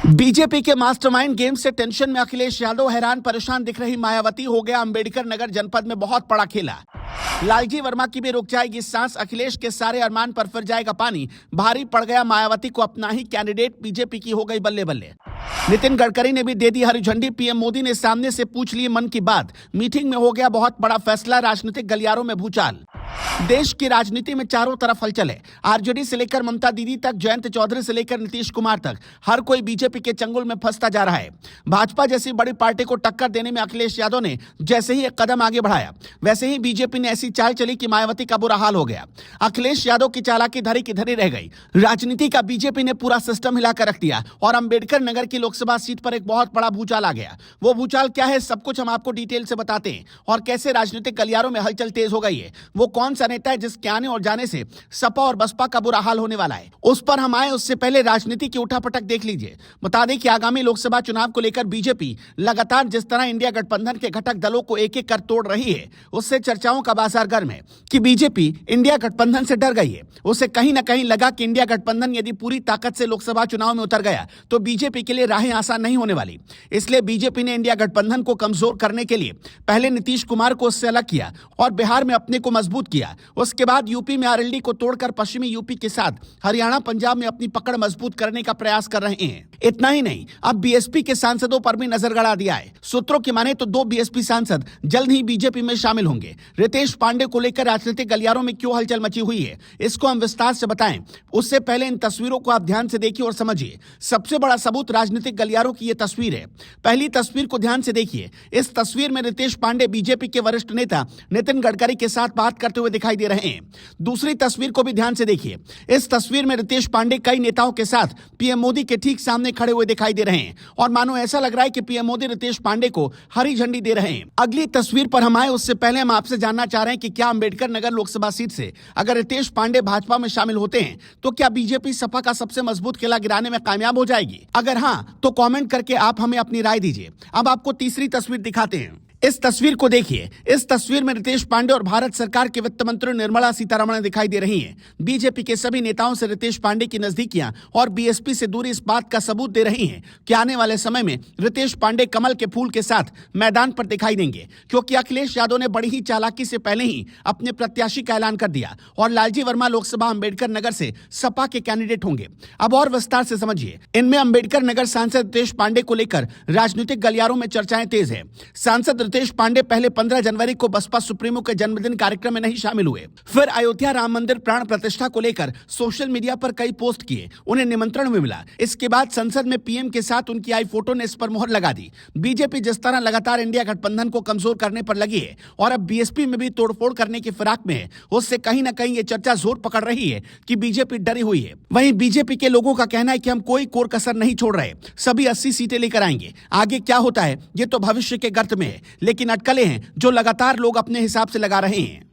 BJP के mastermind game से tension में अखिलेश यादव हैरान परेशान दिख रही मायावती हो गया अंबेडकर नगर जनपद में बहुत बड़ा खेला। लालजी वर्मा की भी रुक जाएगी सांस, अखिलेश के सारे अरमान पर फिर जाएगा पानी। भारी पड़ गया मायावती को अपना ही कैंडिडेट, बीजेपी की हो गई बल्ले बल्ले। नितिन गडकरी ने भी दे दी हरी झंडी, पीएम मोदी ने सामने से पूछ ली मन की बात। मीटिंग में हो गया बहुत बड़ा फैसला, राजनीतिक गलियारों में भूचाल। देश की राजनीति में चारों तरफ हलचल है। आरजेडी से लेकर ममता दीदी तक, जयंत चौधरी से लेकर नीतीश कुमार तक, हर कोई बीजेपी के चंगुल में फंसता जा रहा है। भाजपा जैसी बड़ी पार्टी को टक्कर देने में अखिलेश यादव ने जैसे ही एक कदम आगे बढ़ाया, वैसे ही बीजेपी ने ऐसी चाल चली कि मायावती का बुरा हाल हो गया। अखिलेश यादव की चालाकी धरी की धरी रह गई। राजनीति का बीजेपी ने पूरा सिस्टम हिलाकर रख दिया और अंबेडकर नगर की लोकसभा सीट पर एक बहुत बड़ा भूचाल आ गया। वो भूचाल क्या है, सब कुछ हम आपको डिटेल से बताते हैं और कैसे राजनीतिक गलियारों में हलचल तेज हो गई है। वो कौन सा नेता है जिसके आने और जाने से सपा और बसपा का बुरा हाल होने वाला है, उस पर हम आए उससे पहले राजनीति की उठापटक देख लीजिए। बता दें कि आगामी लोकसभा चुनाव को लेकर बीजेपी लगातार जिस तरह इंडिया गठबंधन के घटक दलों को एक एक कर तोड़ रही है, उससे चर्चाओं का बाजार गर्म है कि बीजेपी इंडिया गठबंधन से डर गई है। उसे कहीं ना कहीं लगा कि इंडिया गठबंधन यदि पूरी ताकत से लोकसभा चुनाव में उतर गया तो बीजेपी के लिए राहें आसान नहीं होने वाली। इसलिए बीजेपी ने इंडिया गठबंधन को कमजोर करने के लिए पहले नीतीश कुमार को उससे अलग किया और बिहार में अपने को मजबूत किया। उसके बाद यूपी में आरएलडी को तोड़कर पश्चिमी यूपी के साथ हरियाणा पंजाब में अपनी पकड़ मजबूत करने का प्रयास कर रहे हैं। इतना ही नहीं, अब बीएसपी के सांसदों पर भी नजर गड़ा दिया है। सूत्रों की माने तो 2 बीएसपी सांसद जल्द ही बीजेपी में शामिल होंगे। रितेश पांडे को लेकर राजनीतिक गलियारों में क्यों हलचल मची हुई है, इसको हम विस्तार से बताएं। उससे पहले इन तस्वीरों को आप ध्यान से देखिए और समझिए। सबसे बड़ा सबूत राजनीतिक गलियारों की यह तस्वीर है। पहली तस्वीर को ध्यान से देखिए। इस तस्वीर में रितेश पांडे बीजेपी के वरिष्ठ नेता नितिन गडकरी के साथ बात करते हुए दिखाई दे रहे हैं। दूसरी तस्वीर को भी ध्यान से देखिए। इस तस्वीर में रितेश पांडे कई नेताओं के साथ पीएम मोदी के ठीक सामने खड़े हुए दिखाई दे रहे हैं और मानो ऐसा लग रहा है कि पीएम मोदी रितेश पांडे को हरी झंडी दे रहे हैं। अगली तस्वीर पर हम आए उससे पहले हम आपसे जानना चाह रहे हैं कि क्या अंबेडकर नगर लोकसभा सीट से अगर रितेश पांडे भाजपा में शामिल होते हैं तो क्या बीजेपी सपा का सबसे मजबूत किला गिराने में कामयाब हो जाएगी? अगर हाँ तो कमेंट करके आप हमें अपनी राय दीजिए। अब आपको तीसरी तस्वीर दिखाते हैं। इस तस्वीर को देखिए। इस तस्वीर में रितेश पांडे और भारत सरकार के वित्त मंत्री निर्मला सीतारमण दिखाई दे रही हैं। बीजेपी के सभी नेताओं से रितेश पांडे की नजदीकियां और बीएसपी से दूरी इस बात का सबूत दे रही हैं कि आने वाले समय में रितेश पांडे कमल के फूल के साथ मैदान पर दिखाई देंगे, क्योंकि अखिलेश यादव ने बड़ी ही चालाकी से पहले ही अपने प्रत्याशी का ऐलान कर दिया और लालजी वर्मा लोकसभा अंबेडकर नगर से सपा के कैंडिडेट होंगे। अब और विस्तार से समझिए। इनमें अंबेडकर नगर सांसद रितेश पांडे को लेकर राजनीतिक गलियारों में चर्चाएं तेज है। सांसद रितेश पांडे पहले 15 जनवरी को बसपा सुप्रीमो के जन्मदिन कार्यक्रम में नहीं शामिल हुए। फिर अयोध्या राम मंदिर प्राण प्रतिष्ठा को लेकर सोशल मीडिया पर कई पोस्ट किए, उन्हें निमंत्रण भी मिला। इसके बाद संसद में पीएम के साथ उनकी आई फोटो ने इस पर मोहर लगा दी। बीजेपी जिस तरह लगातार इंडिया गठबंधन को कमजोर करने पर लगी है और अब बीएसपी में भी तोड़फोड़ करने की फिराक में है, उससे कहीं ना कहीं ये चर्चा जोर पकड़ रही है कि बीजेपी डरी हुई है। वहीं बीजेपी के लोगों का कहना है कि हम कोई कोर कसर नहीं छोड़ रहे, सभी 80 सीटें लेकर आएंगे। आगे क्या होता है ये तो भविष्य के गर्त में है, लेकिन अटकलें हैं जो लगातार लोग अपने हिसाब से लगा रहे हैं।